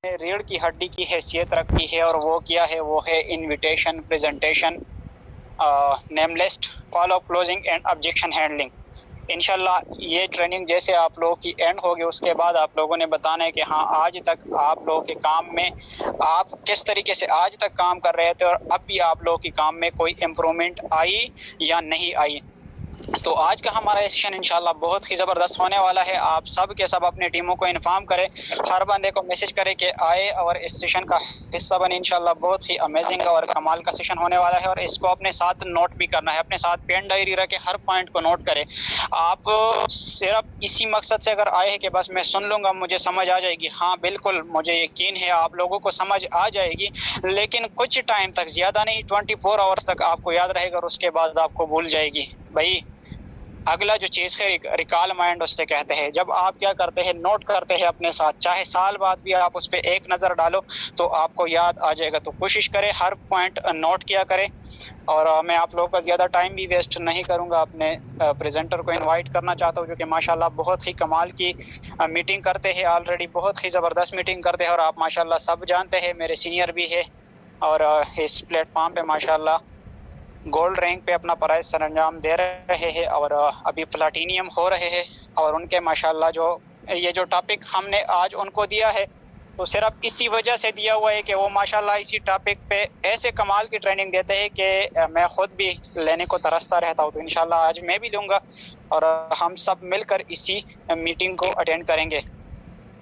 रीढ़ की हड्डी की हैसियत रखी है और वो क्या है, वो है invitation, presentation, name list, follow up, closing and objection handling. इंशाल्लाह ये ट्रेनिंग जैसे आप लोगों की एंड होगी उसके बाद आप लोगों ने बताना है कि हाँ आज तक आप लोगों के काम में आप किस तरीके से आज तक काम कर रहे थे और अब भी आप लोगों के काम में कोई इम्प्रूवमेंट आई या नहीं आई। तो आज का हमारा सेशन इंशाल्लाह बहुत ही ज़बरदस्त होने वाला है। आप सब के सब अपनी टीमों को इन्फॉर्म करें, हर बंदे को मैसेज करें कि आए और इस सेशन का हिस्सा बने। इंशाल्लाह बहुत ही अमेजिंग और कमाल का सेशन होने वाला है और इसको अपने साथ नोट भी करना है, अपने साथ पेन डायरी रखें, हर पॉइंट को नोट करें। आप सिर्फ इसी मकसद से अगर आए हैं कि बस मैं सुन लूँगा, मुझे समझ आ जाएगी, हाँ बिल्कुल मुझे यकीन है आप लोगों को समझ आ जाएगी, लेकिन कुछ टाइम तक, ज़्यादा नहीं 24 आवर्स तक आपको याद रहेगा और उसके बाद आपको भूल जाएगी। भाई अगला जो चीज़ है रिकॉल माइंड उससे कहते हैं। जब आप क्या करते हैं, नोट करते हैं अपने साथ, चाहे साल बाद भी आप उस पर एक नज़र डालो तो आपको याद आ जाएगा। तो कोशिश करें हर पॉइंट नोट किया करें। और मैं आप लोगों का ज़्यादा टाइम भी वेस्ट नहीं करूंगा, अपने प्रेजेंटर को इनवाइट करना चाहता हूं जो कि माशाल्लाह बहुत ही कमाल की मीटिंग करते हैं, ऑलरेडी बहुत ही ज़बरदस्त मीटिंग करते हैं और आप माशाल्लाह सब जानते हैं, मेरे सीनियर भी है और इस प्लेटफॉर्म पे माशाल्लाह गोल्ड रैंक पे अपना प्राइज सरंजाम दे रहे हैं और अभी प्लाटीनियम हो रहे हैं। और उनके माशाल्लाह जो ये जो टॉपिक हमने आज उनको दिया है तो सिर्फ इसी वजह से दिया हुआ है कि वो माशाल्लाह इसी टॉपिक पे ऐसे कमाल की ट्रेनिंग देते हैं कि मैं ख़ुद भी लेने को तरसता रहता हूँ। तो इंशाल्लाह आज मैं भी लूँगा और हम सब मिलकर इसी मीटिंग को अटेंड करेंगे।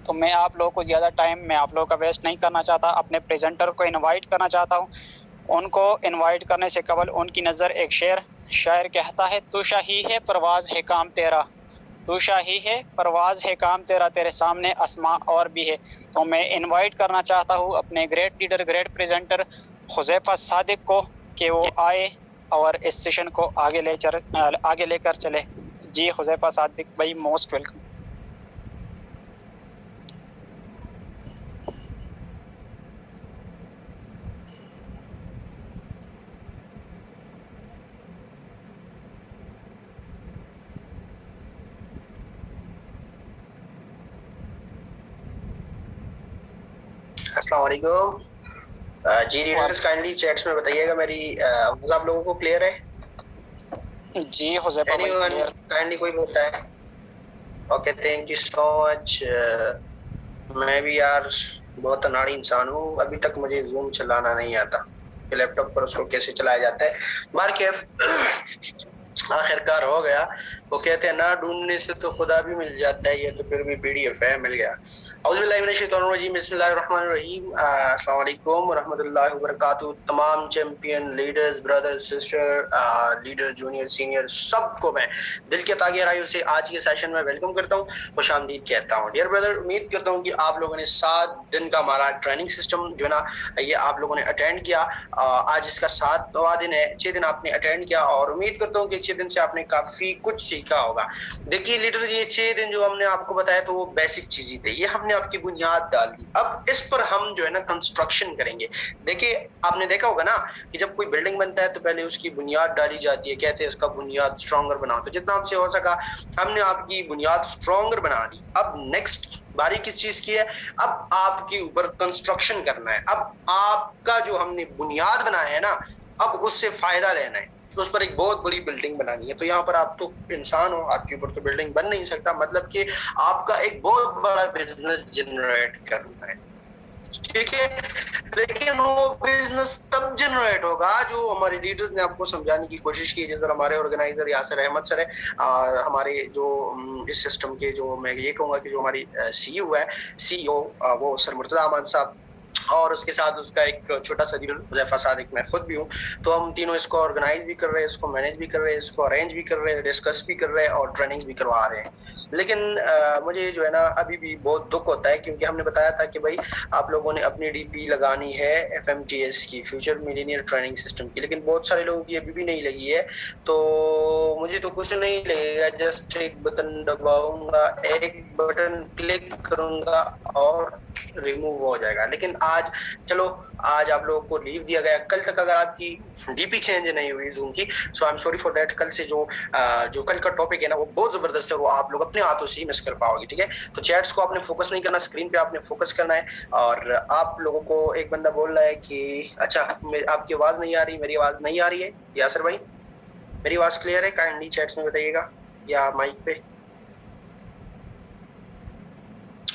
तो मैं आप लोगों को ज़्यादा टाइम मैं आप लोगों का वेस्ट नहीं करना चाहता, अपने प्रेजेंटर को इनवाइट करना चाहता हूँ। उनको इनवाइट करने से कबल उनकी नज़र एक शायर कहता है, तू शाही है परवाज़ है काम तेरा, तू शाही है परवाज़ है काम तेरा, तेरे सामने आसमां और भी है। तो मैं इनवाइट करना चाहता हूँ अपने great leader, great presenter Huzaifa Sadiq को कि वो आए और इस सेशन को आगे लेकर चले। जी हुज़ैफा सादिक भाई, मोस्ट वेलकम। अस्सलाम वालेकुम जी। लीडर्स काइंडली चैट्स में बताइएगा मेरी आवाज आप लोगों को क्लियर है? जी हुज़ैफा भाई क्लियर। काइंडली कोई बोलता है? Okay, thank you so much. मैं भी यार बहुत अनाड़ी इंसान हूँ, अभी तक मुझे जूम चलाना नहीं आता कि लैपटॉप पर उसको कैसे चलाया जाता है। मार के आखिरकार हो गया। वो कहते हैं ना ढूंढने से तो खुदा भी मिल जाता है, ये तो फिर भी पीडीएफ है, मिल गया। बिस्मिल्लाहिर्रहमानिर्रहीम। अस्सलाम वालेकुम वरहमतुल्लाहि वबरकातुहू। तमाम champion leaders, brother, sister, leader, junior, senior, सबको मैं दिल के तागे गहराइयों से आज के सेशन में वेलकम करता हूँ, खुशामदीद कहता हूँ। डियर ब्रदर, उम्मीद करता हूँ कि आप लोगों ने 7 दिन का हमारा ट्रेनिंग सिस्टम जो है ना ये आप लोगों ने अटेंड किया। आज इसका 7वां दिन है, 6 दिन आपने अटेंड किया और उम्मीद करता हूँ कि 6 दिन से आपने काफी कुछ सीखा होगा। देखिए लीडर, ये 6 दिन जो हमने आपको बताया तो वो बेसिक चीजें थे, ये हमने आपकी बुनियाद डाल दी। अब इस पर हम जो है ना कंस्ट्रक्शन करेंगे। देखिए आपने देखा होगा ना कि जब कोई बिल्डिंग बनता है तो पहले उसकी बुनियाद डाली जाती है, कहते हैं इसका बुनियाद स्ट्रॉन्गर बनाओ। तो जितना आपसे हो सका हमने आपकी बुनियाद स्ट्रॉन्गर बना दी। अब नेक्स्ट बारी किस चीज की है? अब आपके ऊपर कंस्ट्रक्शन करना है। अब आपका जो हमने बुनियाद बनाया है ना, अब उससे फायदा लेना है, तो उस पर एक बहुत बड़ी बिल्डिंग बनानी है। तो यहाँ पर आप तो इंसान हो, आपके ऊपर तो बिल्डिंग बन नहीं सकता, मतलब कि आपका एक बहुत बड़ा बिजनेस जनरेट करना है, ठीक है। लेकिन वो बिजनेस तब जनरेट होगा जो हमारे लीडर्स ने आपको समझाने की कोशिश की। जैसे हमारे ऑर्गेनाइजर यासिर अहमद सर है, हमारे जो इस सिस्टम के जो मैं ये कहूँगा कि जो हमारी सीईओ वो सर मुर्तजा अमान साहब, और उसके साथ उसका एक छोटा सा लीडर हुज़ैफा सादिक, मैं खुद भी हूँ। तो हम तीनों इसको ऑर्गेनाइज भी कर रहे हैं, इसको मैनेज भी कर रहे हैं, इसको अरेंज भी कर रहे हैं, डिस्कस भी कर रहे हैं और ट्रेनिंग भी करवा रहे हैं। लेकिन मुझे जो है ना अभी भी बहुत दुख होता है, क्योंकि हमने बताया था कि भाई आप लोगों ने अपनी डीपी लगानी है FMTS की, फ्यूचर मिलेनियर ट्रेनिंग सिस्टम की, लेकिन बहुत सारे लोगों की अभी भी नहीं लगी है। तो मुझे तो कुछ नहीं लगेगा, जस्ट एक बटन दबाऊंगा, एक बटन क्लिक करूंगा और रिमूव हो जाएगा। लेकिन आज चलो आज आप लोगों को लीव दिया गया, कल तक अगर आपकी डीपी चेंज नहीं हुई जूम की, so I am sorry for that. कल से जो कल का टॉपिक है ना वो बहुत जबरदस्त है, वो आप लोग अपने हाथों से ही मिस कर पाओगे, ठीक है। तो चैट्स को आपने फोकस नहीं करना, स्क्रीन पे आपने फोकस करना है। और आप लोगों को एक बंदा बोल रहा है कि अच्छा आपकी आवाज नहीं आ रही, मेरी आवाज नहीं आ रही है यासर भाई, मेरी आवाज क्लियर है? काइंडली चैट्स में बताइएगा या माइक पे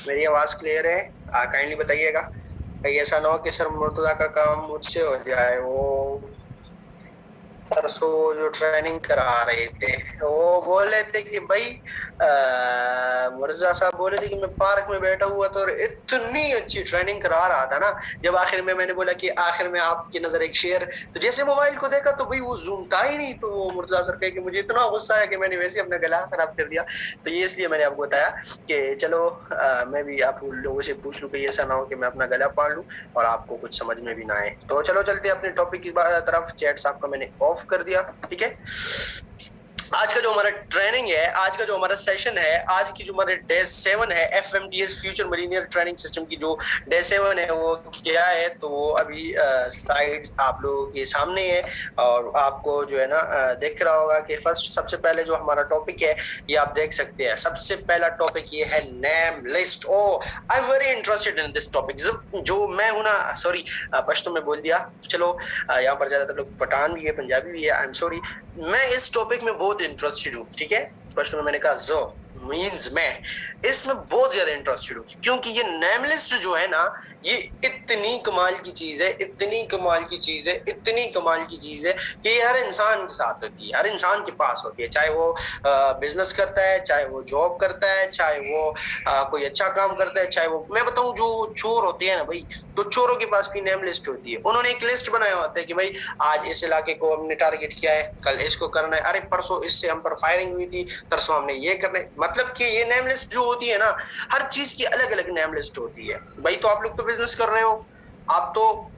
मेरी आवाज क्लियर है, काइंडली बताइएगा। कहीं ऐसा ना हो कि सर मुर्तजा का काम मुझसे हो जाए। वो परसों जो ट्रेनिंग करा रहे थे वो बोल रहे थे कि भाई मुर्तजा साहब बोले थे कि मैं पार्क में बैठा हुआ था और इतनी अच्छी ट्रेनिंग करा रहा था ना, जब आखिर में मैंने बोला कि आखिर में आपकी नजर एक शेयर, तो जैसे मोबाइल को देखा तो भाई वो जूम था ही नहीं। तो वो मुर्तजा सर कहे कि मुझे इतना गुस्सा है कि मैंने वैसे अपना गला खराब कर दिया। तो ये इसलिए मैंने आपको बताया कि चलो मैं भी आप लोगों से पूछ लूं कि ऐसा ना हो कि मैं अपना गला पाड़ लूं और आपको कुछ समझ में भी ना आए। तो चलो चलते अपने टॉपिक की तरफ। चैट्स आपका मैंने ऑफ कर दिया, ठीक है। आज का जो हमारा ट्रेनिंग है, आज का जो हमारा सेशन है, आज की जो हमारे डे 7 है FMTS फ्यूचर मरीनियर ट्रेनिंग सिस्टम की जो डे 7 है वो क्या है, तो वो अभी स्लाइड्स आप लोगों के सामने है और आपको जो है ना दिख रहा होगा कि फर्स्ट सबसे पहले जो हमारा टॉपिक है ये आप देख सकते हैं। सबसे पहला टॉपिक ये है name list. Oh I am very interested in this topic. जो मैं हूं ना, सॉरी पश्तो में बोल दिया, चलो यहाँ पर ज्यादातर लोग पठान भी है, पंजाबी भी है, आई एम सॉरी। मैं इस टॉपिक में बहुत इंटरेस्टेड हूँ, ठीक है। प्रश्न में मैंने कहा जो मींस मैं इसमें बहुत ज्यादा इंटरेस्टेड हूँ क्योंकि ये नेम लिस्ट जो है ना ये इतनी कमाल की चीज है, इतनी कमाल की चीज है, इतनी कमाल की चीज है कि ये हर इंसान के साथ होती है, हर इंसान के पास होती है। चाहे वो बिजनेस करता है, चाहे वो जॉब करता है, चाहे वो कोई अच्छा काम करता है, चाहे वो मैं बताऊं जो चोर होते हैं ना भाई, तो चोरों के पास भी नेम लिस्ट होती है। उन्होंने एक लिस्ट बनाया होता है कि भाई आज इस इलाके को हमने टारगेट किया है, कल इसको करना है, अरे परसों इससे हम पर फायरिंग हुई थी, तरसों हमने ये करना है। मतलब कि ये नेम लिस्ट जो होती है ना, हर चीज की अलग अलग नेम लिस्ट होती है भाई। तो आप लोग तो बिजनेस कर रहे हो, आप तो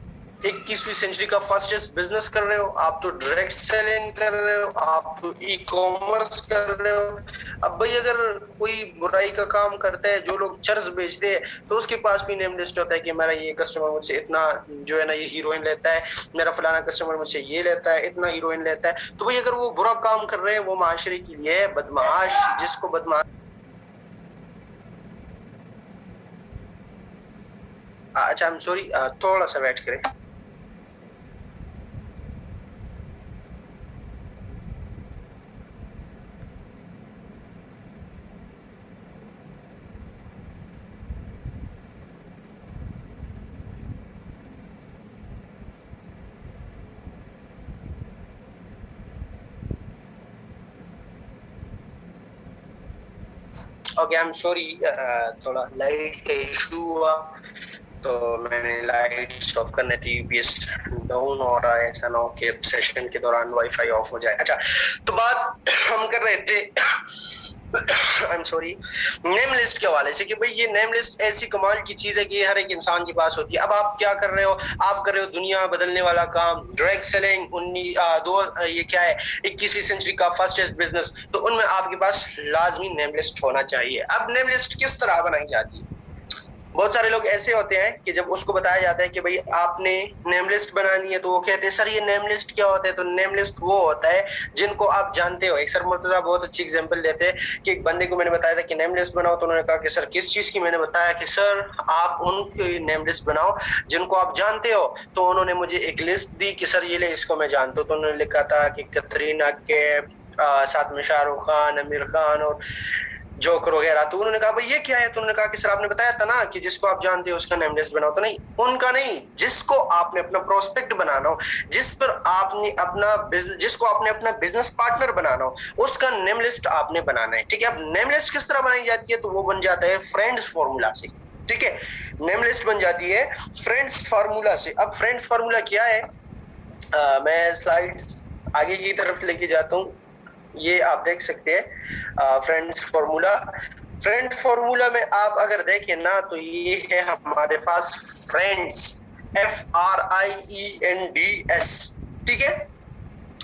21वीं सेंचुरी का फास्टेस्ट बिजनेस कर रहे हो, आप तो डायरेक्ट सेलिंग कर रहे हो, आप तो ई कॉमर्स कर रहे हो। अब भाई अगर कोई बुराई का काम करता है, जो लोग चर्च बेचते हैं, तो उसके पास भी नेम लिस्ट होता है कि मेरा ये कस्टमर मुझसे इतना जो है ना ये हीरोइन लेता है, मेरा फलाना कस्टमर मुझसे ये लेता है, इतना हीरोइन लेता है। तो भाई अगर वो बुरा काम कर रहे हैं, वो माशरे के लिए बदमाश, जिसको बदमाश, अच्छा आई एम सॉरी, थोड़ा सा वेट करें। ओके आई एम सॉरी, थोड़ा लाइट का इशू हुआ तो मैंने लाइट ऑफ करने थी, यूपीएस डाउन हो रहा है, ऐसा ना हो कि सेशन के दौरान वाईफाई ऑफ हो जाए। अच्छा तो बात हम कर रहे थे आई एम सॉरी नेम लिस्ट के हवाले से कि भाई ये नेम लिस्ट ऐसी कमाल की चीज है कि हर एक इंसान के पास होती है। अब आप क्या कर रहे हो, आप कर रहे हो दुनिया बदलने वाला काम, डायरेक्ट सेलिंग, ये क्या है 21वीं सेंचुरी का फास्टेस्ट बिजनेस, तो उनमें आपके पास लाजमी नेम लिस्ट होना चाहिए। अब नेम लिस्ट किस तरह बनाई जाती है, बहुत सारे लोग ऐसे होते हैं कि जब उसको बताया जाता है कि भाई आपने नेम लिस्ट बनानी है तो वो कहते हैं सर ये नेम लिस्ट क्या होता है। तो नेम लिस्ट वो होता है जिनको आप जानते हो। एक सर मुर्तजा बहुत अच्छी एग्जांपल देते हैं कि एक बंदे को मैंने बताया था कि नेम लिस्ट बनाओ, तो उन्होंने कहा कि सर किस चीज की, मैंने बताया कि सर आप उनकी नेम लिस्ट बनाओ जिनको आप जानते हो। तो उन्होंने मुझे एक लिस्ट दी कि सर ये ले इसको मैं जानता हूँ। तो उन्होंने लिखा था कि कतरीना कैफ, साथ में शाहरुख खान, आमिर खान और जोकर वगैरह। तो उन्होंने कहा भाई ये क्या है, तो उन्होंने कहा कि सर आपने बताया था ना कि जिसको आप जानते हो उसका नेम लिस्ट बनाओ। तो नहीं, उनका नहीं, जिसको आपने अपना प्रोस्पेक्ट बनाना हो, जिस पर आपने अपना बिजनेस, जिसको आपने अपना बिजनेस पार्टनर बनाना हो, उसका नेम लिस्ट आपने बनाना है, ठीक है। अब नेम लिस्ट किस तरह बनाई जाती है, तो वो बन जाता है फ्रेंड्स फॉर्मूला से, ठीक है। नेम लिस्ट बन जाती है फ्रेंड्स फार्मूला से। अब फ्रेंड्स फार्मूला क्या है, मैं स्लाइड्स आगे की तरफ लेके जाता हूँ, ये आप देख सकते हैं फ्रेंड्स फार्मूला। फ्रेंड फार्मूला में आप अगर देखें ना तो ये है हमारे पास फ्रेंड्स, FRIENDS, ठीक है।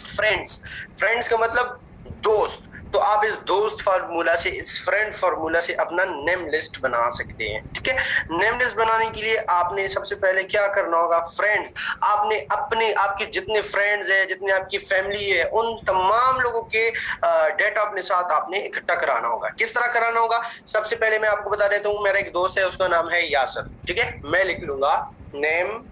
फ्रेंड्स, फ्रेंड्स का मतलब दोस्त, तो आप इस दोस्त फार्मूला से, इस फ्रेंड फार्मूला से अपना नेम लिस्ट बना सकते हैं। ठीक है, नेम लिस्ट बनाने के लिए आपने सबसे पहले क्या करना होगा, फ्रेंड्स, आपने अपने, आपके जितने फ्रेंड्स हैं, जितने आपकी फैमिली है, उन तमाम लोगों के डेटा अपने साथ आपने इकट्ठा कराना होगा। किस तरह कराना होगा, सबसे पहले मैं आपको बता देता हूँ, मेरा एक दोस्त है, उसका नाम है यासर। ठीक है, मैं लिख लूंगा नेम,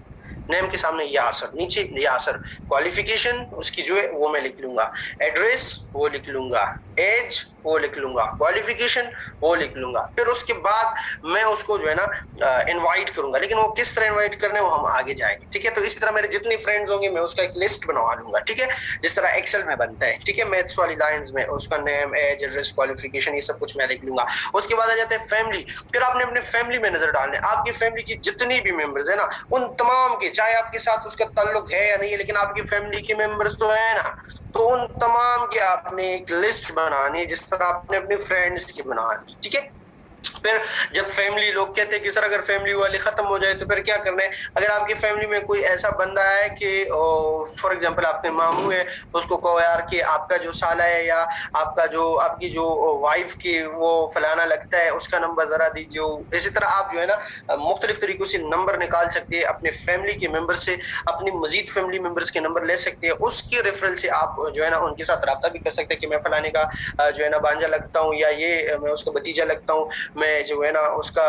नेम के सामने यासर, नीचे यासर, क्वालिफिकेशन उसकी जो है वो मैं लिख लूंगा, एड्रेस वो लिख लूंगा, एज वो लिख लूंगा, क्वालिफिकेशन वो लिख लूंगा। फिर उसके बाद मैं उसको जो है ना इनवाइट करूंगा, लेकिन वो किस तरह इनवाइट करने वो हम आगे जाएंगे। ठीक है, तो इसी तरह मेरे जितने फ्रेंड्स होंगे मैं उसका एक लिस्ट बनवा लूंगा। ठीक है, जिस तरह एक्सेल में बनता है। ठीक है, मैथ्स वाली लाइंस में उसका नेम, एज, एड्रेस, क्वालिफिकेशन, ये सब कुछ मैं लिख लूंगा। उसके बाद आ जाता है फैमिली। फिर आपने अपने फैमिली में नजर डालने, आपकी फैमिली की जितनी भी मेंबर्स है ना, उन तमाम के, चाहे आपके साथ उसका ताल्लुक है या नहीं है, लेकिन आपकी फैमिली के मेंबर्स तो है ना, तो उन तमाम की आपने एक लिस्ट बनानी, जिस तरह आपने अपने फ्रेंड्स की बनानी। ठीक है, फिर जब फैमिली लोग कहते हैं कि सर अगर फैमिली वाले खत्म हो जाए तो फिर क्या करना है, अगर आपकी फैमिली में कोई ऐसा बंदा है कि फॉर एग्जांपल आपके मामू है, उसको कहो यार कि आपका जो साला है या आपका जो, आपकी जो वाइफ की वो फलाना लगता है, उसका नंबर जरा दीजिए। इसी तरह आप जो है ना मुख्तलिफ तरीकों से नंबर निकाल सकते हैं अपने फैमिली के मेंबर से, अपनी मजीद फैमिली मेंबर्स के नंबर ले सकते हैं। उसके रेफरल से आप जो है ना उनके साथ रब्ता भी कर सकते हैं कि मैं फलाने का जो है ना भांजा लगता हूँ, या ये मैं उसका भतीजा लगता हूँ, मैं जो है ना उसका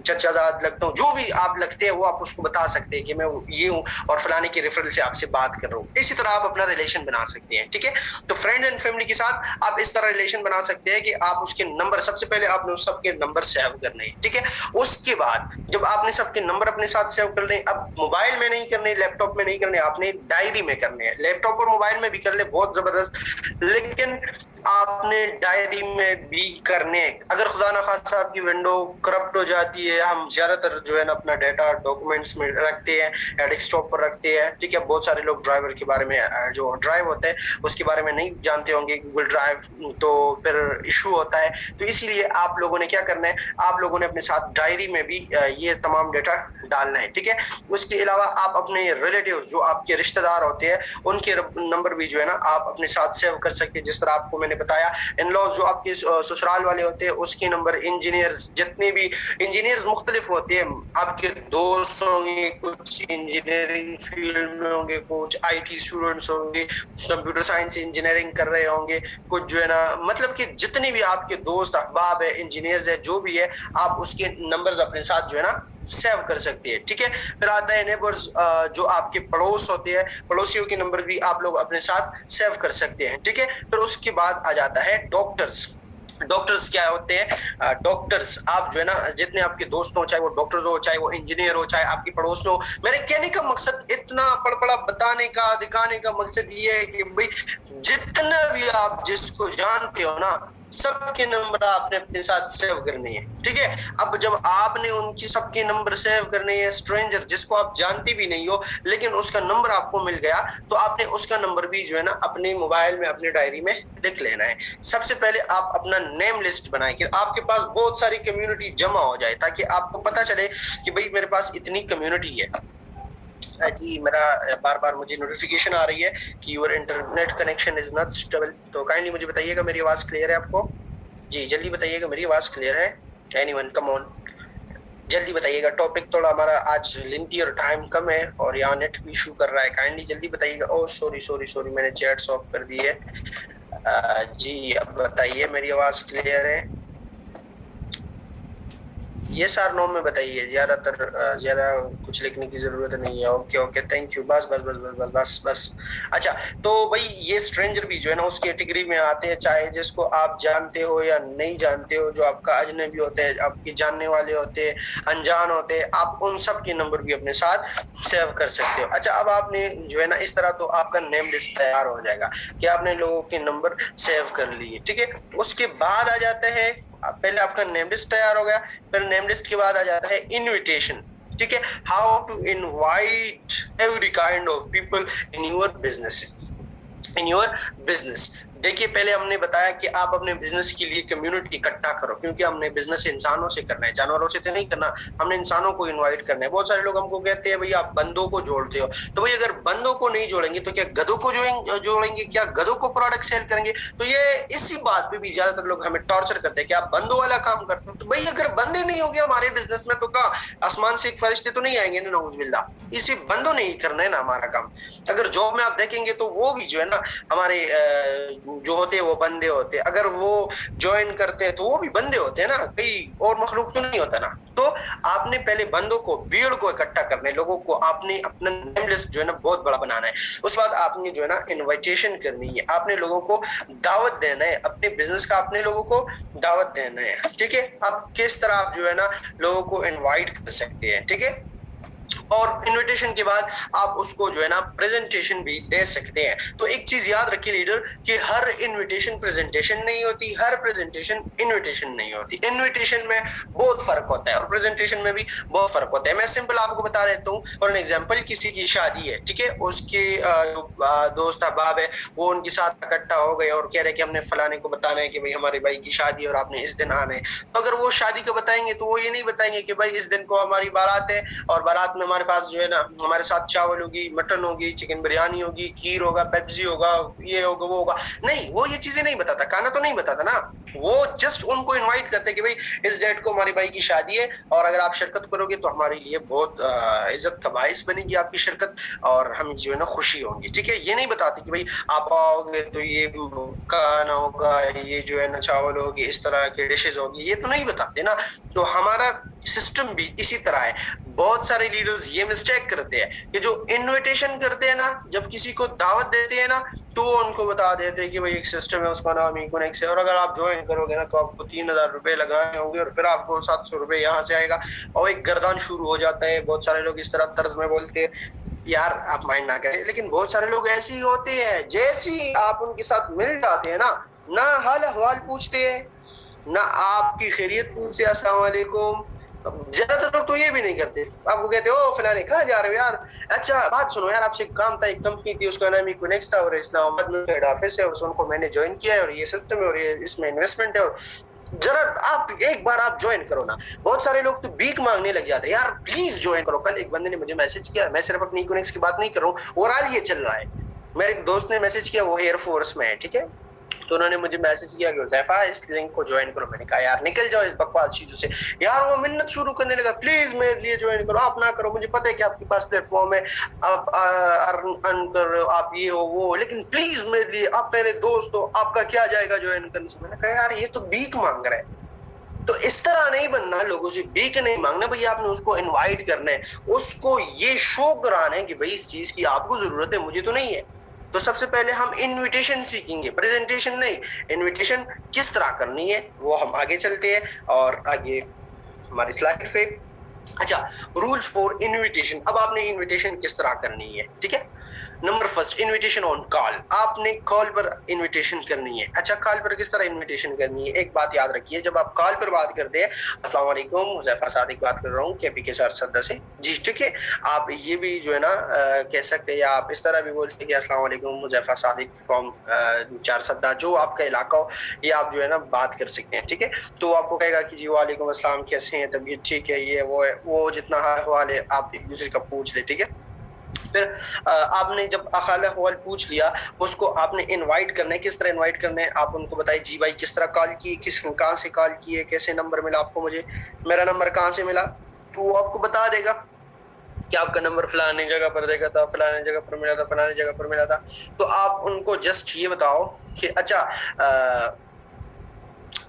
चचाजाद लगता हूँ, जो भी आप लगते हैं वो आप उसको बता सकते हैं कि मैं ये हूँ और फलाने के रेफरल से आपसे बात कर रहा हूँ। इसी तरह आप अपना रिलेशन बना सकते हैं। ठीक है, तो फ्रेंड एंड फैमिली के साथ आप इस तरह रिलेशन बना सकते हैं कि आप उसके नंबर, सबसे पहले आपने उस सबके नंबर सेव करने हैं। ठीक है, उसके बाद जब आपने सबके नंबर अपने साथ सेव कर ले, अब मोबाइल में नहीं करने, लैपटॉप में नहीं करने, आपने डायरी में करने हैं। लैपटॉप और मोबाइल में भी कर ले, बहुत जबरदस्त, लेकिन आपने डायरी में भी करने। अगर खुदा ना खास्ता आपकी विंडो करप्ट हो जाती है, हम ज्यादातर जो है ना अपना डाटा डॉक्यूमेंट्स में रखते हैं या डेस्कटॉप पर रखते हैं। ठीक है, बहुत सारे लोग ड्राइवर के बारे में, जो ड्राइव होता है उसके बारे में नहीं जानते होंगे, गूगल ड्राइव, तो फिर इशू होता है। तो इसीलिए आप लोगों ने क्या करना है, आप लोगों ने अपने साथ डायरी में भी ये तमाम डाटा डालना है। ठीक है, उसके अलावा आप अपने रिलेटिव्स, जो आपके रिश्तेदार होते हैं, उनके नंबर भी जो है ना आप अपने साथ सेव कर सकते हैं। जिस तरह आपको मैंने बताया, इन लॉज जो आपके ससुराल वाले होते हैं उसके नंबर, इंजीनियर्स, जितने भी इंजीनियर्स मुख्तलिफ होते हैं, आपके दोस्त होंगे, कुछ इंजीनियरिंग फील्ड में होंगे, कुछ IT स्टूडेंट्स होंगे, कंप्यूटर साइंस इंजीनियरिंग कर रहे होंगे, कुछ जो है ना, मतलब कि जितने भी आपके दोस्त अहबाब है, इंजीनियर्स है, जो भी है, आप उसके नंबर्स अपने साथ जो है ना सेव कर सकती है। ठीक है, फिर आता है नेबर्स, जो आपके पड़ोस होते हैं, पड़ोसियों के नंबर भी आप लोग अपने साथ सेव कर सकते हैं। ठीक है, फिर उसके बाद आ जाता है डॉक्टर्स। डॉक्टर्स क्या होते हैं, डॉक्टर्स आप जो है ना जितने आपके दोस्त हो, चाहे वो डॉक्टर्स हो, चाहे वो इंजीनियर हो, चाहे आपके पड़ोस में हो, मेरे कहने का मकसद, इतना पड़पड़ा बताने का, दिखाने का मकसद ये है कि भाई जितना भी आप जिसको जानते हो ना, सबके नंबर आपने अपने साथ सेव करने हैं। ठीक है, अब जब आपने उनकी सबके नंबर सेव करने हैं, स्ट्रेंजर जिसको आप जानते भी नहीं हो लेकिन उसका नंबर आपको मिल गया, तो आपने उसका नंबर भी जो है ना अपने मोबाइल में, अपनी डायरी में लिख लेना है। सबसे पहले आप अपना नेम लिस्ट बनाएं कि आपके पास बहुत सारी कम्युनिटी जमा हो जाए, ताकि आपको पता चले कि भाई मेरे पास इतनी कम्युनिटी है। जी, मेरा बार बार मुझे नोटिफिकेशन आ रही है कि your internet connection is not stable, तो काइंडली मुझे बताइएगा मेरी आवाज़ क्लियर है आपको? जी जल्दी बताइएगा मेरी आवाज़ क्लियर है? एनीवन कम ऑन, जल्दी बताइएगा। टॉपिक थोड़ा हमारा आज लेंथी और टाइम कम है और यहाँ नेट भी इशू कर रहा है, काइंडली जल्दी बताइएगा। ओह सॉरी सॉरी सॉरी, मैंने चैट्स ऑफ कर दी है। जी अब बताइए मेरी आवाज़ क्लियर है? ये सर नो में बताइए, ज्यादातर ज्यादा कुछ लिखने की जरूरत नहीं है। ओके ओके थैंक यू, बस बस बस बस बस बस बस। अच्छा, तो भाई ये स्ट्रेंजर भी जो है ना उस कैटेगरी में आते हैं, चाहे जिसको आप जानते हो या नहीं जानते हो, जो आपका अजनबी होते हैं, आपके जानने वाले होते हैं, अनजान होते हैं, आप उन सब के नंबर भी अपने साथ सेव कर सकते हो। अच्छा, अब आपने जो है ना इस तरह तो आपका नेम लिस्ट तैयार हो जाएगा कि आपने लोगों के नंबर सेव कर लिए। ठीक है, उसके बाद आ जाता है, पहले आपका नेम लिस्ट तैयार हो गया, फिर नेम लिस्ट के बाद आ जाता है इनविटेशन। ठीक है, how to invite every kind of people in your business, in your business. देखिए, पहले हमने बताया कि आप अपने बिजनेस के लिए कम्युनिटी इकट्ठा करो, क्योंकि हमने बिजनेस इंसानों से करना है, जानवरों से तो नहीं करना। हमने इंसानों को इनवाइट करना है। बहुत सारे लोग हमको कहते हैं भाई आप बंदों को जोड़ते हो, तो भाई अगर बंदों को नहीं जोड़ेंगे तो क्या गधों को जोड़ेंगे? क्या गधों को प्रोडक्ट सेल करेंगे? तो ये इसी बात पे भी ज्यादातर लोग हमें टॉर्चर करते हैं कि आप बंदों वाला काम करते हो। तो भाई अगर बंदे नहीं होंगे हमारे बिजनेस में तो क्या आसमान से एक फरिश्ते तो नहीं आएंगे ना, नऊजुबिल्लाह। इसी बंदों ने ही करना है ना हमारा काम। अगर जॉब में आप देखेंगे तो वो भी जो है ना हमारे जो होते हैं वो बंदे होते हैं। अगर वो ज्वाइन करते हैं तो वो भी बंदे होते हैं ना, कई और मखलूक तो नहीं होता ना। तो आपने पहले बंदों को, भीड़ को इकट्ठा करना है, लोगों को आपने अपना नेम लिस्ट जो है ना बहुत बड़ा बनाना है। उसके बाद आपने जो है ना इनविटेशन करनी है, आपने लोगों को दावत देना है, अपने बिजनेस का अपने लोगों को दावत देना है। ठीक है, अब किस तरह आप जो है ना लोगों को इनवाइट कर सकते हैं, ठीक है। और इनविटेशन के बाद आप उसको जो है ना प्रेजेंटेशन भी दे सकते हैं। तो एक चीज याद रखिए लीडर, कि हर इनविटेशन प्रेजेंटेशन नहीं होती, हर प्रेजेंटेशन इनविटेशन नहीं होती। इनविटेशन में बहुत फर्क होता है और प्रेजेंटेशन में भी बहुत फर्क होता है। मैं सिंपल आपको बता देता हूँ फॉर एन एग्जाम्पल, किसी की शादी है, ठीक है, उसके दोस्त अहबाब है, वो उनके साथ इकट्ठा हो गए और कह रहे कि हमने फलाने को बताना है कि भाई हमारे भाई की शादी है और आपने इस दिन आना है। तो अगर वो शादी को बताएंगे तो वो ये नहीं बताएंगे कि भाई इस दिन को हमारी बारात है और बारात में हमारे पास जो है ना हमारे साथ चावल होगी, मटन होगी, चिकन बिरयानी होगी, खीर होगा, पेप्सी होगा, ये होगा, वो होगा। नहीं, वो ये चीजें नहीं बताता, खाना तो नहीं बताता ना। वो जस्ट उनको इनवाइट करते कि भाई इस डेट को हमारी भाई की शादी है और अगर आप शिरकत करोगे तो हमारे लिए बहुत इज्जत का बाइस बनेगी आपकी शिरकत और हम जो है ना खुशी होंगी। ठीक है, ये नहीं बताते कि भाई आप आओगे तो ये खाना होगा, ये जो है ना चावल होगी, इस तरह के डिशेज होगी, ये तो नहीं बताते ना। तो हमारा सिस्टम भी इसी तरह है। बहुत सारे लीडर्स ये मिस्टेक करते हैं कि जो इनविटेशन करते हैं ना, जब किसी को दावत देते हैं ना, तो वो उनको बता देते हैं कि भाई एक सिस्टम है, उसका नाम इकोनेक्स है और अगर आप ज्वाइन करोगे ना तो आपको 3,000 रुपए लगाने होंगे और फिर आपको 700 रुपए यहाँ से आएगा और एक गर्दान शुरू हो जाता है। बहुत सारे लोग इस तरह तर्ज में बोलते हैं, यार आप माइंड ना करें, लेकिन बहुत सारे लोग ऐसे ही होते हैं, जैसे ही आप उनके साथ मिल जाते हैं ना हाल अहवाल पूछते हैं, ना आपकी खैरियत पूछते, अस्सलाम वालेकुम। ज्यादातर लोग तो ये भी नहीं करते, आपको कहते हो फलाने कहाँ जा रहे हो यार, अच्छा बात सुनो यार, आपसे काम था, एक कंपनी थी उसका नाम इक्विनेक्स था और इस्लामाबाद में हेड ऑफिस है, उनको मैंने ज्वाइन किया है और ये सिस्टम है और ये इसमें इन्वेस्टमेंट है और जरा आप एक बार आप ज्वाइन करो ना। बहुत सारे लोग तो भीख मांगने लग जाते हैं, यार प्लीज ज्वाइन करो। कल एक बंदे ने मुझे मैसेज किया, मैं सिर्फ अपनी इक्विनेक्स की बात नहीं कर रहा हूँ, ओवरऑल ये चल रहा है। मेरे एक दोस्त ने मैसेज किया, वो एयरफोर्स में है, ठीक है, तो उन्होंने मुझे मैसेज किया कि हुज़ैफा इस लिंक को ज्वाइन करो। मैंने कहा यार निकल जाओ इस बकवास चीजों से। यार वो मिन्नत शुरू करने लगा, प्लीज मेरे लिए ज्वाइन करो, आप ना करो, मुझे पता है कि आपके पास प्लेटफॉर्म है, आप अर्न कर रहे हो, आप ये हो वो, लेकिन प्लीज मेरे लिए, आप मेरे दोस्त हो, आपका क्या जाएगा ज्वाइन करने से। मैंने कहा यार ये तो भीख मांग रहा है। तो इस तरह नहीं बनना, लोगों से भीख नहीं मांगना भैया, आपने उसको इनवाइट करना है, उसको ये शो कराना है कि भाई इस चीज की आपको जरूरत है, मुझे तो नहीं है। तो सबसे पहले हम इनविटेशन सीखेंगे, प्रेजेंटेशन नहीं। इनविटेशन किस तरह करनी है वो हम आगे चलते हैं और आगे हमारी स्लाइड पे। अच्छा, रूल्स फॉर इनविटेशन। अब आपने इनविटेशन किस तरह करनी है, ठीक है। Number first, invitation on call. आपने कॉल पर इनविटेशन करनी है। अच्छा, कॉल पर किस तरह इनविटेशन करनी है, एक बात याद रखिए, जब आप कॉल पर बात करते हैं, अस्सलाम वालेकुम, हुज़ैफा सादिक बात कर रहा हूँ KPK 4 से जी, ठीक है। आप ये भी जो है ना कह सकते हैं, या आप इस तरह भी बोल सकते हैं, अस्सलाम वालेकुम हुज़ैफा सादिक फ्रॉम 4, जो आपका इलाका हो, ये आप जो है ना बात कर सकते हैं, ठीक है। तो आपको कहेगा कि जी वालेकुम अस्सलाम, कैसे हैं, तबीयत ठीक है, ये वो जितना हाल हवाल है आप एक दूसरे का पूछ ले, ठीक है। फिर आपने जब हाल अहवाल पूछ लिया, उसको आपने इनवाइट करना है। किस तरह इनवाइट करना है, आप उनको बताइए, जी भाई किस तरह कॉल की, कहाँ से कॉल की है, कैसे नंबर मिला आपको, मुझे मेरा नंबर कहाँ से मिला, तो वो आपको बता देगा कि आपका नंबर फलानी जगह पर देखा था, फलानी जगह पर मिला था, फलानी जगह पर मिला था। तो आप उनको जस्ट ये बताओ कि अच्छा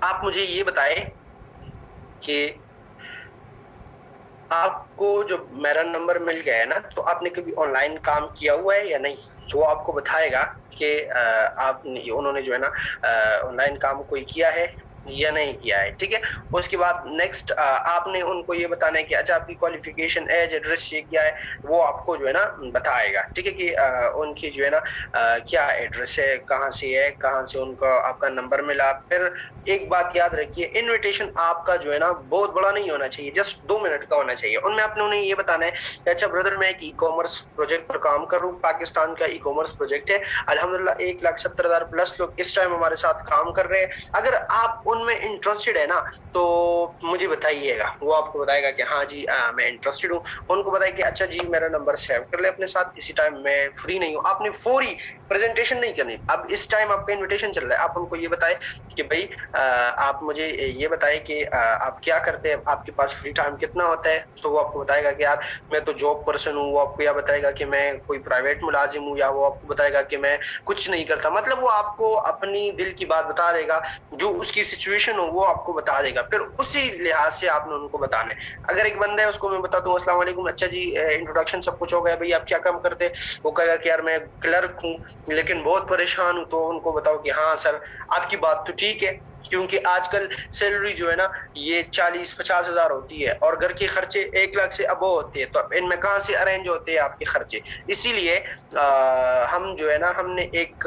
आप मुझे ये बताए कि आपको जो मेरा नंबर मिल गया है ना, तो आपने कभी ऑनलाइन काम किया हुआ है या नहीं। तो वो आपको बताएगा कि आपने, उन्होंने जो है ना ऑनलाइन काम कोई किया है या नहीं किया है, ठीक है। उसके बाद नेक्स्ट आपने उनको ये बताना है कि अच्छा आपकी क्वालिफिकेशन, एज, एड्रेस ये क्या है, वो आपको जो है ना बताएगा, ठीक है, कि उनकी जो है ना क्या एड्रेस है, कहाँ से उनका आपका नंबर मिला। फिर एक बात याद रखिए, इनविटेशन आपका जो है ना बहुत बड़ा नहीं होना चाहिए, जस्ट 2 मिनट का होना चाहिए। उनमें आपने उन्हें ये बताना है कि अच्छा ब्रदर मैं एक ई कॉमर्स प्रोजेक्ट पर काम कर रहा हूँ, पाकिस्तान का ई कॉमर्स प्रोजेक्ट है, अल्हम्दुलिल्लाह 1,70,000 प्लस लोग इस टाइम हमारे साथ काम कर रहे हैं। अगर आप उनमें इंटरेस्टेड है ना तो मुझे बताइएगा। वो आपको बताएगा कि हाँ जी मैं इंटरेस्टेड हूँ। उनको बताइए कि अच्छा जी मेरा नंबर सेव कर ले अपने साथ, इसी टाइम मैं फ्री नहीं हूँ। आपने फौरी प्रेजेंटेशन नहीं करनी। अब इस टाइम आपका इनविटेशन चल रहा है, आप उनको ये बताए कि भाई आप मुझे ये बताए कि आप क्या करते हैं, आपके पास फ्री टाइम कितना होता है। तो वो आपको बताएगा कि यार मैं तो जॉब पर्सन हूँ, वो आपको या बताएगा कि मैं कोई प्राइवेट मुलाजिम हूँ, या वो आपको बताएगा कि मैं कुछ नहीं करता। मतलब वो आपको अपनी दिल की बात बता देगा, जो उसकी सिचुएशन हो वो आपको बता देगा। फिर उसी लिहाज से आपने उनको बताना है। अगर एक बंदा है उसको मैं बता दूं अस्सलाम वालेकुम, अच्छा जी इंट्रोडक्शन सब कुछ हो गया, भाई आप क्या काम करते हैं, वो कहेगा कि यार मैं क्लर्क हूँ लेकिन बहुत परेशान हूँ। तो उनको बताओ कि हाँ सर आपकी बात तो ठीक है, क्योंकि आजकल सैलरी जो है ना ये 40-50 हजार होती है और घर के खर्चे 1 लाख से अबो होते हैं। तो इनमें कहाँ से अरेंज होते हैं आपके खर्चे। इसीलिए हम जो है ना हमने एक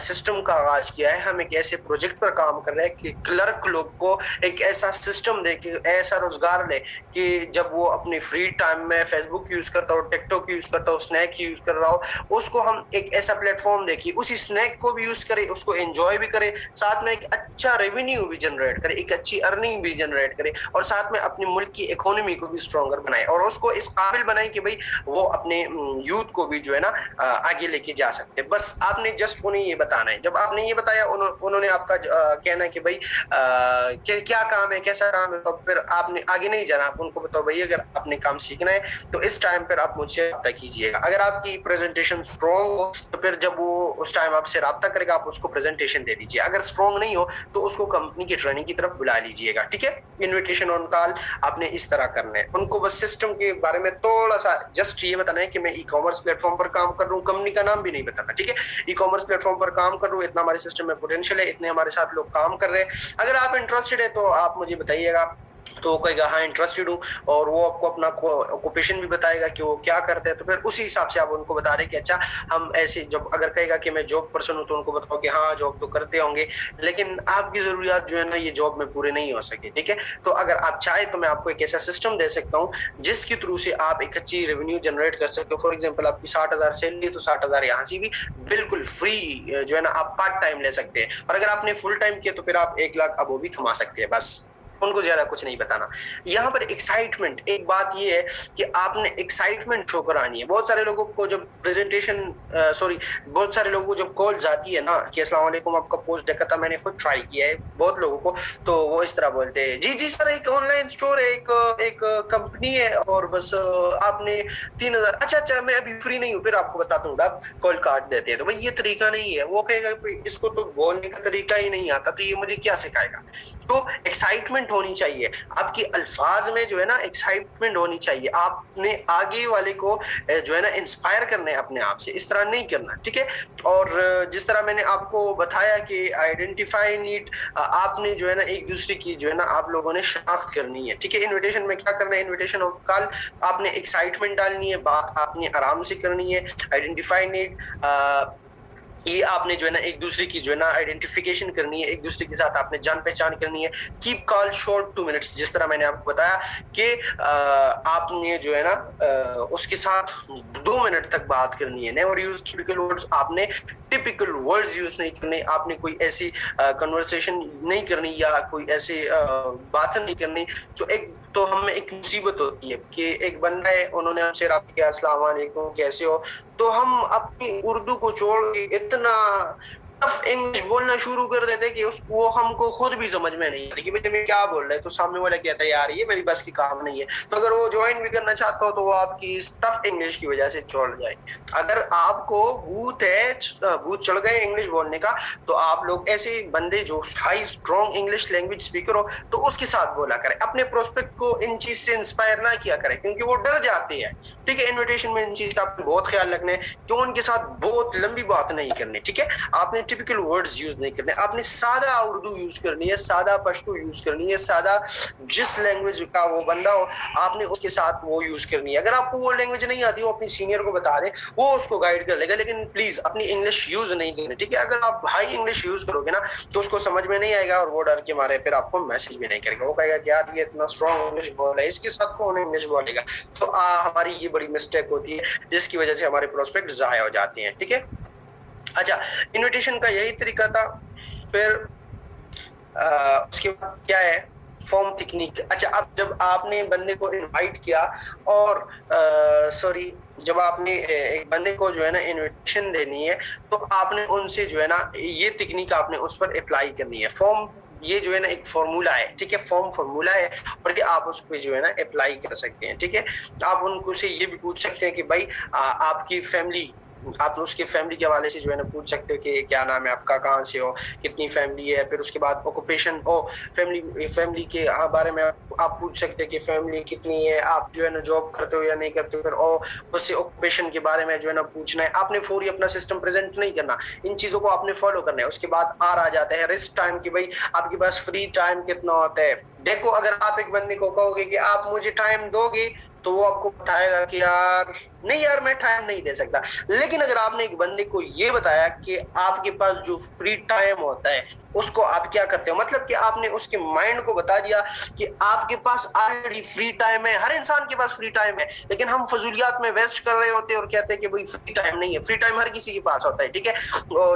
सिस्टम का आगाज किया है। हम एक ऐसे प्रोजेक्ट पर काम कर रहे हैं कि क्लर्क लोग को एक ऐसा सिस्टम दे, कि ऐसा रोजगार ले कि जब वो अपनी फ्री टाइम में फेसबुक यूज करता हो, टिकटॉक यूज करता हो, स्नैक यूज कर रहा हो, उसको हम एक ऐसा प्लेटफॉर्म दे कि उसी स्नैक को भी यूज करे, उसको एंजॉय भी करे, साथ में एक अच्छा रेवेन्यू भी जनरेट करे, एक अच्छी अर्निंग भी जनरेट करे, और साथ में अपने मुल्क की इकोनॉमी को भी स्ट्रॉन्गर बनाए, और उसको इस काबिल बनाए कि भाई वो अपने यूथ को भी जो है ना आगे लेके जा सकते। बस आपने जस्ट उन्हें ये बताना है। जब आपने ये बताया उन्होंने आपका कहना है कि भाई क्या काम है, कैसा काम है, तो फिर आपने आगे नहीं जाना। आप उनको बताओ भाई अगर आपने काम सीखना है तो इस टाइम पर आप मुझसे रब्ता कीजिएगा। अगर आपकी प्रेजेंटेशन स्ट्रॉन्ग हो तो फिर जब वो उस टाइम आपसे रब्ता करेगा आप उसको प्रेजेंटेशन दे दीजिए। अगर स्ट्रॉन्ग नहीं हो तो उसको कंपनी की ट्रेनिंग की तरफ बुला लीजिएगा, ठीक है। इन्विटेशन ऑन कॉल आपने इस तरह करना है। उनको बस सिस्टम के बारे में थोड़ा सा जस्ट ये बताना है कि मैं ई कॉमर्स प्लेटफॉर्म पर काम कर रहा हूँ, कंपनी का नाम भी नहीं बताना, ठीक है। ई कॉमर्स प्लेटफॉर्म पर काम कर रहा हूँ, इतना हमारे सिस्टम में पोटेंशियल है, इतने हमारे साथ लोग काम कर रहे हैं। अगर आप इंटरेस्टेड है तो आप मुझे बताइएगा। तो वो कहेगा हाँ इंटरेस्टेड हूँ, और वो आपको अपना ऑक्यूपेशन भी बताएगा कि वो क्या करते हैं। तो फिर उसी हिसाब से आप उनको बता रहे कि अच्छा हम ऐसे, जब अगर कहेगा कि मैं जॉब पर्सन हूँ तो उनको बताओ कि हाँ जॉब तो करते होंगे लेकिन आपकी जरूरियात जो है ना ये जॉब में पूरे नहीं हो सके, ठीक है। तो अगर आप चाहे तो मैं आपको एक ऐसा सिस्टम दे सकता हूँ जिसके थ्रू से आप एक अच्छी रेवेन्यू जनरेट कर सकते हो। फॉर एग्जाम्पल आपकी 60,000 सैलरी है तो 60,000 यहाँ से भी बिल्कुल फ्री जो है ना आप पार्ट टाइम ले सकते हैं, और अगर आपने फुल टाइम किया तो फिर आप 1 लाख अब वो भी कमा सकते हैं। बस उनको ज्यादा कुछ नहीं बताना। यहाँ पर एक्साइटमेंट, एक बात ये है कि आपने एक्साइटमेंट शो करानी है। बहुत सारे लोगों को जब प्रेजेंटेशन बहुत सारे लोगों को जब कॉल जाती है ना कि अस्सलाम वालेकुम आपका पोस्ट देखा था, मैंने खुद ट्राई किया है बहुत लोगों को, तो वो इस तरह बोलते हैं जी जी सर एक ऑनलाइन स्टोर है, एक कंपनी है और बस आपने 3,000, अच्छा अच्छा मैं अभी फ्री नहीं हूँ फिर आपको बताता हूँ, आप कॉल काट देते हैं। तो भाई ये तरीका नहीं है। वो कहेगा इसको तो बोलने का तरीका ही नहीं आता तो ये मुझे क्या सिखाएगा। तो एक्साइटमेंट होनी चाहिए आपकी अल्फाज में, जो है ना एक्साइटमेंट होनी चाहिए। आपने आगे वाले को जो है ना इंस्पायर करना है अपने आप से, इस तरह नहीं करना, ठीक है। और जिस तरह मैंने आपको बताया कि आइडेंटिफाई नीड, आपने जो है ना एक दूसरे की जो है ना आप लोगों ने शनाख्त करनी है, ठीक है। इनविटेशन में क्या करना है, इनविटेशन ऑफ कॉल आपने एक्साइटमेंट डालनी है, बात आपने आराम से करनी है। आइडेंटिफाई नीड ये आपने जो है ना एक दूसरे की जो है ना आइडेंटिफिकेशन करनी है, एक दूसरे के साथ आपने जान पहचान करनी है। कीप कॉल शॉर्ट 2 मिनट्स, जिस तरह मैंने आपको बताया कि आपने जो है ना उसके साथ 2 मिनट तक बात करनी है। नेवर यूज टिपिकल वर्ड्स, आपने टिपिकल वर्ड्स यूज नहीं करने, आपने कोई ऐसी कन्वर्सेशन नहीं करनी या कोई ऐसी बातें नहीं करनी। तो हमें एक मुसीबत होती है कि एक बंदा है उन्होंने हमसे रब्ता किया अस्सलाम वालेकुम कैसे हो, तो हम अपनी उर्दू को छोड़ के इतना टफ इंग्लिश बोलना शुरू कर देते कि उसको वो हमको खुद भी समझ में नहीं आती कि भाई मैं क्या बोल रहा है। तो सामने वाला कहता है यार ये मेरी बस की काम नहीं है। तो अगर वो ज्वाइन भी करना चाहता हो तो वो आपकी इस टफ इंग्लिश की वजह से छोड़ जाए। अगर आपको भूत चढ़ गए इंग्लिश बोलने का तो आप लोग ऐसे बंदे जो high strong English language speaker हो तो उसके साथ बोला करें। अपने प्रोस्पेक्ट को इन चीज से इंस्पायर ना किया करें क्योंकि वो डर जाते हैं, ठीक है। इन्विटेशन में इन चीज का आपको बहुत ख्याल रखना है कि उनके साथ बहुत लंबी बात नहीं करनी, ठीक है। आपने टिपिकल वर्ड्स यूज नहीं करने, आपने सादा उर्दू यूज करनी है, सादा पश्तो यूज करनी है, सादा जिस लैंग्वेज का वो बंदा हो आपने उसके साथ वो यूज करनी है। अगर आपको वो लैंग्वेज नहीं आती हो अपनी सीनियर को बता दें, वो उसको गाइड कर लेगा, लेकिन प्लीज अपनी इंग्लिश यूज नहीं करनी, ठीक है। अगर आप हाई इंग्लिश यूज करोगे ना तो उसको समझ में नहीं आएगा और वो डर के मारे फिर आपको मैसेज भी नहीं करेगा, वो कहेगा कि यार ये इतना स्ट्रॉन्ग इंग्लिश बोल रहा है, इसके साथ कौन इंग्लिश बोलेगा। तो हमारी ये बड़ी मिस्टेक होती है जिसकी वजह से हमारे प्रोस्पेक्ट जाया हो जाते हैं, ठीक है। अच्छा, इनविटेशन का यही तरीका था। फिर उसके बाद क्या है, फॉर्म टेक्निक। अच्छा, अब जब आपने बंदे को इनवाइट किया और सॉरी जब आपने एक बंदे को जो है ना इनविटेशन देनी है तो आपने उनसे जो है ना ये टेक्निक आपने उस पर अप्लाई करनी है। फॉर्म ये जो है ना एक फॉर्मूला है, ठीक है, फॉर्म फॉर्मूला है और ये आप उस पर जो है ना अप्लाई कर सकते हैं, ठीक है। आप उनको से ये भी पूछ सकते हैं कि भाई आपकी फैमिली, आप उसके फैमिली के हवाले से जो है ना पूछ सकते हो कि क्या नाम है आपका, कहाँ से हो, कितनी फैमिली है। फिर उसके बाद ऑक्यूपेशन ओ फैमिली के बारे में आप पूछ सकते हैं कि फैमिली कितनी है, आप जो है ना जॉब करते हो या नहीं करते हो। फिर उससे ऑक्यूपेशन के बारे में जो है ना पूछना है। आपने फौरी अपना सिस्टम प्रेजेंट नहीं करना, इन चीजों को आपने फॉलो करना है। उसके बाद आ जाता है रेस्ट टाइम की, भाई आपके पास फ्री टाइम कितना होता है। देखो, अगर आप एक बंदे को कहोगे कि आप मुझे टाइम दोगे तो वो आपको बताएगा कि यार नहीं यार मैं टाइम नहीं दे सकता। लेकिन अगर आपने एक बंदे को ये बताया कि आपके पास जो फ्री टाइम होता है उसको आप क्या करते हो, मतलब कि आपने उसके माइंड को बता दिया कि आपके पास ऑलरेडी फ्री टाइम है। हर इंसान के पास फ्री टाइम है, लेकिन हम फजूलियात में वेस्ट कर रहे होते हैं और कहते हैं कि भाई फ्री टाइम नहीं है। फ्री टाइम हर किसी के पास होता है, ठीक है।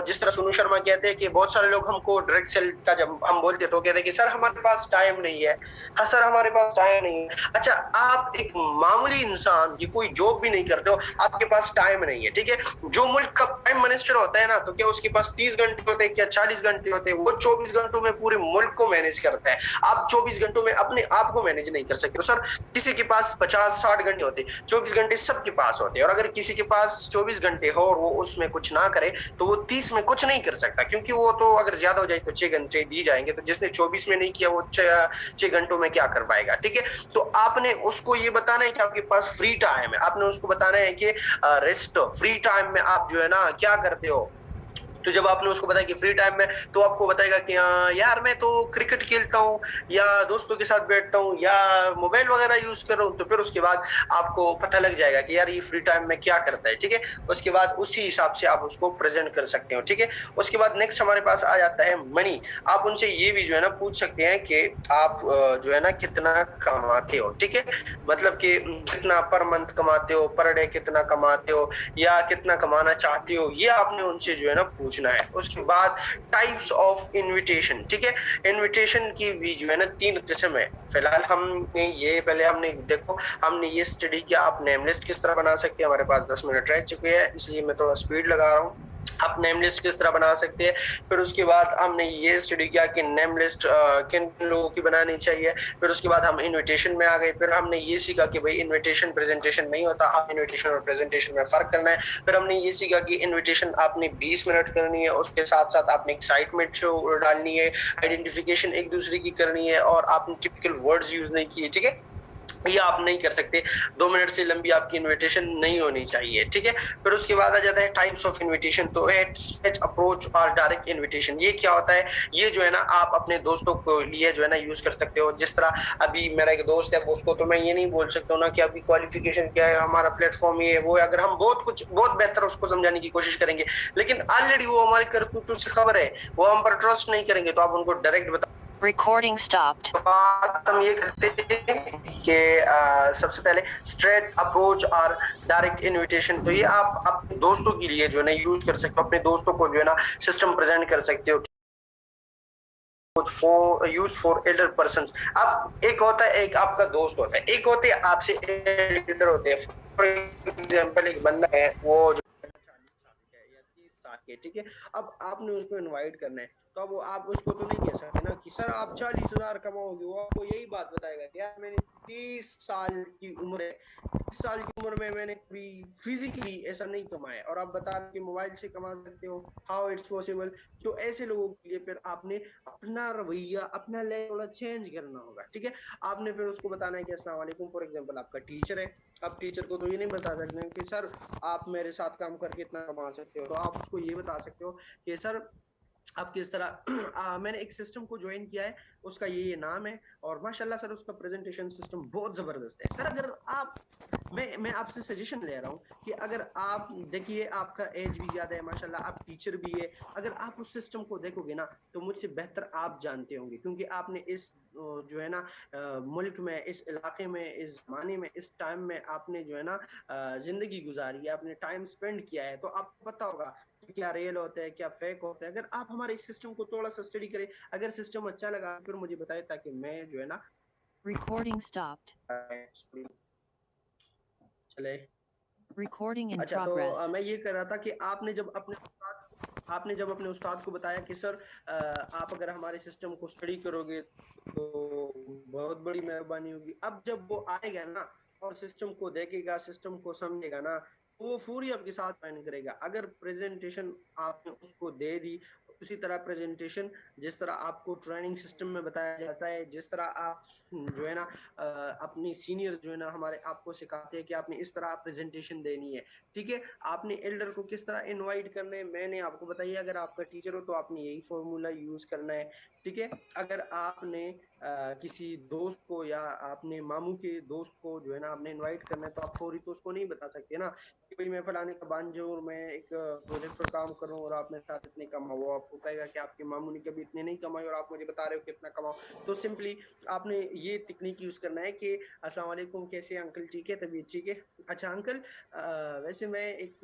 जिस तरह सोनू शर्मा कहते हैं कि बहुत सारे लोग हमको डायरेक्ट सेल का जब हम बोलते तो कहते हैं कि सर हमारे पास टाइम नहीं है, हाँ सर हमारे पास टाइम नहीं है। अच्छा, आप एक मामूली इंसान की कोई जॉब भी नहीं करते हो, आपके पास टाइम नहीं है, ठीक है। जो मुल्क का प्राइम मिनिस्टर होता है ना, तो क्या उसके पास 30 घंटे होते हैं क्या 40 घंटे होते हैं? वो 24 घंटों में पूरे मुल्क को मैनेज करता है। आप 24 घंटों में अपने आप को मैनेज नहीं कर सकते। तो सर किसी के पास 50-60 घंटे होते, 24 घंटे सबके पास होते हैं। और अगर किसी के पास 24 घंटे हो और वो उसमें कुछ ना करे तो वो 30 में कुछ नहीं कर सकता, क्योंकि वो तो अगर ज्यादा हो जाए तो 6 घंटे दी जाएंगे। तो जिसने 24 में नहीं किया वो 6 घंटों में क्या कर पाएगा, ठीक है। तो आपने उसको ये बताना है कि आपके पास फ्री टाइम है, आपने उसको बताना है कि रेस्ट फ्री टाइम में आप जो है ना क्या करते हो। तो जब आपने उसको बताया कि फ्री टाइम में, तो आपको बताएगा कि यार मैं तो क्रिकेट खेलता हूँ या दोस्तों के साथ बैठता हूँ या मोबाइल वगैरह यूज कर रहा हूँ। तो फिर उसके बाद आपको पता लग जाएगा कि यार ये फ्री टाइम में क्या करता है, ठीक है। उसके बाद उसी हिसाब से आप उसको प्रेजेंट कर सकते हो, ठीक है। उसके बाद नेक्स्ट हमारे पास आ जाता है मनी। आप उनसे ये भी जो है ना पूछ सकते हैं कि आप जो है ना कितना कमाते हो, ठीक है। मतलब कि कितना पर मंथ कमाते हो, पर डे कितना कमाते हो या कितना कमाना चाहते हो, ये आपने उनसे जो है ना पूछना है। उसके बाद टाइप्स ऑफ इनविटेशन, ठीक है। इनविटेशन की भी जो है ना 3 किस्म है। फिलहाल हमने देखो हमने ये स्टडी किया आप नेम लिस्ट किस तरह बना सकते हैं। हमारे पास 10 मिनट रह चुके हैं इसलिए मैं थोड़ा स्पीड लगा रहा हूँ। आप नेम लिस्ट किस तरह बना सकते हैं। फिर उसके बाद हमने ये स्टडी किया कि नेम लिस्ट किन लोगों की बनानी चाहिए। फिर उसके बाद हम इनविटेशन में आ गए। फिर हमने ये सीखा कि भाई इनविटेशन प्रेजेंटेशन नहीं होता, आप इनविटेशन और प्रेजेंटेशन में फर्क करना है। फिर हमने ये सीखा कि इनविटेशन आपने 20 मिनट करनी है, उसके साथ साथ आपने एक्साइटमेंट शो डालनी है, आइडेंटिफिकेशन एक दूसरे की करनी है और आपने टिपिकल वर्ड्स यूज नहीं किए, ठीक है। ये आप नहीं कर सकते, 2 मिनट से लंबी आपकी इनविटेशन नहीं होनी चाहिए, ठीक है। फिर उसके बाद आ जाता है टाइप्स ऑफ इनविटेशन। तो स्ट्रेच अप्रोच और डायरेक्ट इनविटेशन, ये क्या होता है, ये जो है ना आप अपने दोस्तों को लिए जो है ना यूज कर सकते हो। जिस तरह अभी मेरा एक दोस्त है, उसको तो मैं ये नहीं बोल सकता हूँ ना कि अभी क्वालिफिकेशन क्या है, हमारा प्लेटफॉर्म ये है वो है। अगर हम बहुत बेहतर उसको समझाने की कोशिश करेंगे, लेकिन ऑलरेडी वो हमारे करतूतों से खबर है, वो हम पर ट्रस्ट नहीं करेंगे, तो आप उनको डायरेक्ट बता। Recording stopped. बात हम ये करते हैं कि सबसे पहले स्ट्रेट अप्रोच और डायरेक्ट इनविटेशन। तो ये आप अपने दोस्तों के लिए जो है ना यूज कर सकते हो, अपने दोस्तों को जो है ना सिस्टम प्रेजेंट कर सकते हो फॉर एल्डर पर्सन। अब एक होता है, एक आपका दोस्त होता है, एक होते हैं आपसे एल्डर होते हैं। फॉर एग्जाम्पल एक बंदा है वो 40 साल का है या 30 साल के, ठीक है। अब आपने उसको इनवाइट करना है, तो अब आप उसको तो नहीं कह सकते ना कि सर आप 40,000 कमाओगे। वो आपको यही बात बताएगा कि यार मैंने 30 साल की उम्र है, 30 साल की उम्र में मैंने कभी फिजिकली ऐसा नहीं कमाया, और आप बता रहे कि मोबाइल से कमा सकते हो, हाउ इट्स पॉसिबल। तो ऐसे लोगों के लिए फिर आपने अपना रवैया, अपना लेवल थोड़ा चेंज करना होगा, ठीक है। आपने फिर उसको बताना है कि अस्सलाम वालेकुम, फॉर एग्जांपल आपका टीचर है, आप टीचर को तो ये नहीं बता सकते कि सर आप मेरे साथ काम करके इतना कमा सकते हो। तो आप उसको ये बता सकते हो कि सर आप किस तरह मैंने एक सिस्टम को ज्वाइन किया है, उसका ये नाम है, और माशाल्लाह सर उसका प्रेजेंटेशन सिस्टम बहुत ज़बरदस्त है सर। अगर आप मैं आपसे सजेशन ले रहा हूँ कि अगर आप देखिए, आपका एज भी ज़्यादा है माशाल्लाह, आप टीचर भी है, अगर आप उस सिस्टम को देखोगे ना तो मुझसे बेहतर आप जानते होंगे, क्योंकि आपने इस जो है ना मुल्क में, इस इलाके में, इस ज़माने में, इस टाइम में आपने जो है ना ज़िंदगी गुजारी है, आपने टाइम स्पेंड किया है, तो आपको पता होगा क्या रियल होता है, क्या फेक होता है। अगर आप हमारे इस सिस्टम को थोड़ा सा स्टडी करें, अगर सिस्टम अच्छा लगा फिर मुझे बताए, ताकि मैं जो है ना Recording stopped. चले। Recording in अच्छा, तो progress. मैं ये कर रहा था कि आपने जब अपने उस्ताद को बताया कि सर आप अगर हमारे सिस्टम को स्टडी करोगे तो बहुत बड़ी मेहरबानी होगी। अब जब वो आएगा ना और सिस्टम को देखेगा, सिस्टम को समझेगा ना, तो वो पूरी आपके साथ ज्वाइन करेगा। अगर प्रेजेंटेशन आपने उसको दे दी, उसी तरह प्रेजेंटेशन जिस तरह आपको ट्रेनिंग सिस्टम में बताया जाता है, जिस तरह आप जो है ना अपनी सीनियर जो है ना हमारे आपको सिखाते हैं कि आपने इस तरह प्रेजेंटेशन देनी है। ठीक है, आपने एल्डर को किस तरह इनवाइट करना है मैंने आपको बताइए। अगर आपका टीचर हो तो आपने यही फॉर्मूला यूज करना है। ठीक है, अगर आपने किसी दोस्त को या आपने मामू के दोस्त को जो है ना आपने इनवाइट करना है, तो आप फौरी तो उसको नहीं बता सकते ना कि भाई मैं फलाने का बांझो और मैं एक प्रोजेक्ट पर काम कर रहा हूँ और आप मेरे साथ इतने कमाओ। वो आपको कहेगा कि आपके मामू ने कभी इतने नहीं कमाए और आप मुझे बता रहे हो कितना कमाओ। तो सिंपली आपने ये टेक्निक यूज करना है कि अस्सलाम वालेकुम, कैसे अंकल, ठीक है, तबीयत ठीक है। अच्छा अंकल, वैसे मैं एक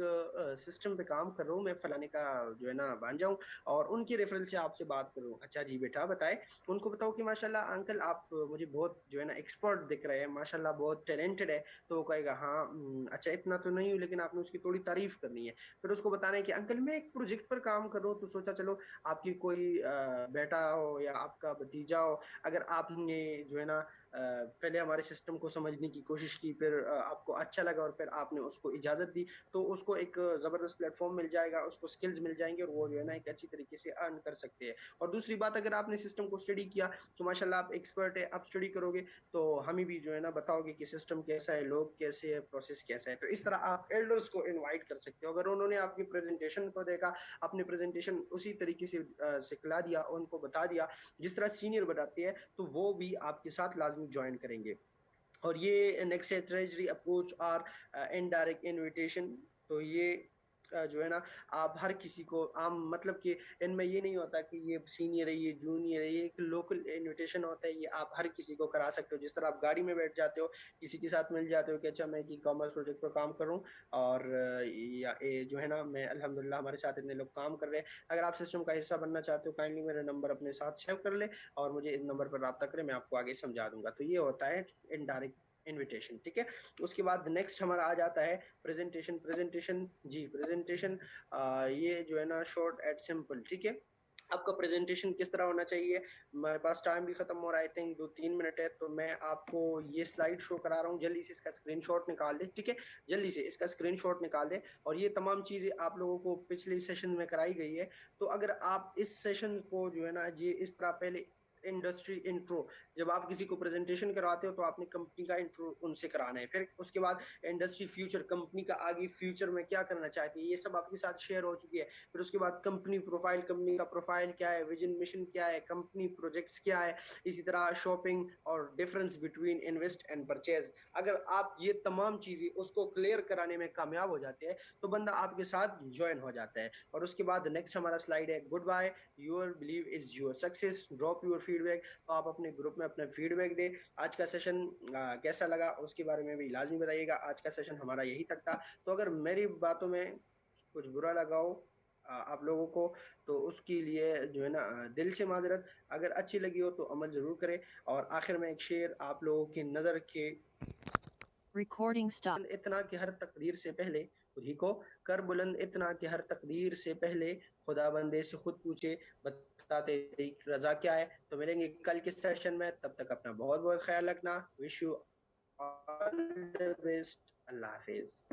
सिस्टम पे काम कर रहा हूँ, मैं फलाने का जो है ना बन जाऊँ और उनकी रेफरल से आपसे बात करूँ। अच्छा जी बेटा बताए, उनको बताओ कि माशाल्लाह अंकल आप मुझे बहुत जो है ना एक्सपर्ट दिख रहे हैं, माशाल्लाह बहुत टैलेंटेड है। तो वो कहेगा हाँ अच्छा इतना तो नहीं हूँ, लेकिन आपने उसकी थोड़ी तारीफ करनी है। फिर उसको बताना है कि अंकल मैं एक प्रोजेक्ट पर काम कर रहा हूँ, तो सोचा चलो आपकी कोई बेटा हो या आपका भतीजा हो, अगर आपने जो है ना पहले हमारे सिस्टम को समझने की कोशिश की, फिर आपको अच्छा लगा और फिर आपने उसको इजाज़त दी, तो उसको एक ज़बरदस्त प्लेटफॉर्म मिल जाएगा, उसको स्किल्स मिल जाएंगे और वो जो है ना एक अच्छी तरीके से अर्न कर सकते हैं। और दूसरी बात, अगर आपने सिस्टम को स्टडी किया तो माशाल्लाह आप एक्सपर्ट है, आप स्टडी करोगे तो हमें भी जो है ना बताओगे कि सिस्टम कैसा है, लोग कैसे है, प्रोसेस कैसा है। तो इस तरह आप एल्डर्स को इन्वाइट कर सकते हो। अगर उन्होंने आपकी प्रेजेंटेशन को देखा, अपनी प्रेजेंटेशन उसी तरीके से सिखला दिया, उनको बता दिया जिस तरह सीनियर बताते हैं, तो वो भी आपके साथ लाजमी ज्वाइन करेंगे। और ये नेक्स्ट है ट्रेजरी अप्रोच और इनडायरेक्ट इनविटेशन। तो ये जो है ना आप हर किसी को आम, मतलब कि इनमें ये नहीं होता कि ये सीनियर है, ये जूनियर है, ये एक लोकल इनविटेशन होता है। ये आप हर किसी को करा सकते हो। जिस तरह आप गाड़ी में बैठ जाते हो, किसी के साथ मिल जाते हो कि अच्छा मैं ई कॉमर्स प्रोजेक्ट पर काम कर रहा हूँ और या ये जो है ना मैं अल्हम्दुलिल्लाह हमारे साथ इतने लोग काम कर रहे हैं, अगर आप सिस्टम का हिस्सा बनना चाहते हो काइंडली मेरा नंबर अपने साथ सेव कर ले और मुझे इस नंबर पर रब्ता करें, मैं आपको आगे समझा दूंगा। तो ये होता है इनडायरेक्ट इनविटेशन। ठीक है, उसके बाद नेक्स्ट हमारा आ जाता है प्रेजेंटेशन। प्रेजेंटेशन जी प्रेजेंटेशन ये जो है ना शॉर्ट एंड सिंपल। ठीक है, आपका प्रेजेंटेशन किस तरह होना चाहिए। हमारे पास टाइम भी खत्म हो रहा है, आई थिंक 2-3 मिनट है, तो मैं आपको ये स्लाइड शो करा रहा हूँ, जल्दी से इसका स्क्रीनशॉट निकाल दे। ठीक है, जल्दी से इसका स्क्रीनशॉट निकाल दे। और ये तमाम चीज़ें आप लोगों को पिछले सेशन में कराई गई है, तो अगर आप इस सेशन को जो है ना ये इस तरह पहले इंडस्ट्री इंट्रो, जब आप किसी को प्रेजेंटेशन करवाते हो तो आपने कंपनी का इंट्रो उनसे कराना है। फिर उसके बाद इंडस्ट्री फ्यूचर, कंपनी का आगे फ्यूचर में क्या करना चाहती है, ये सब आपके साथ शेयर हो चुकी है। फिर उसके बाद कंपनी प्रोफाइल, कंपनी का प्रोफाइल क्या है, विजन मिशन क्या है, कंपनी प्रोजेक्ट्स क्या है, इसी तरह शॉपिंग और difference between invest and purchase. अगर आप ये तमाम चीजें उसको क्लियर कराने में कामयाब हो जाते हैं तो बंदा आपके साथ ज्वाइन हो जाता है। और उसके बाद नेक्स्ट हमारा स्लाइड है goodbye, your believe is your success, drop your feedback. तो आप अपने ग्रुप में अपना फीडबैक दे। आज का सेशन कैसा लगा उसके बारे में भी लाजमी बताइएगा। आज का सेशन हमारा यही तक था। तो अगर मेरी बातों में कुछ बुरा लगा हो आप लोगों को, तो उसके लिए जो है ना दिल से माजरत। अगर अच्छी लगी हो तो अमल जरूर करें। और आखिर में एक शेर आप लोगों की नजर के Recording stopped. इतना कि हर तकदीर से पहले खुद ही को कर बुलंद, इतना कि हर तकदीर से पहले खुदा बंदे से खुद पूछे बता तेरी रजा क्या है। तो मिलेंगे कल के सेशन में, तब तक अपना बहुत बहुत ख्याल रखना। Wish you all the best. Allah Hafiz.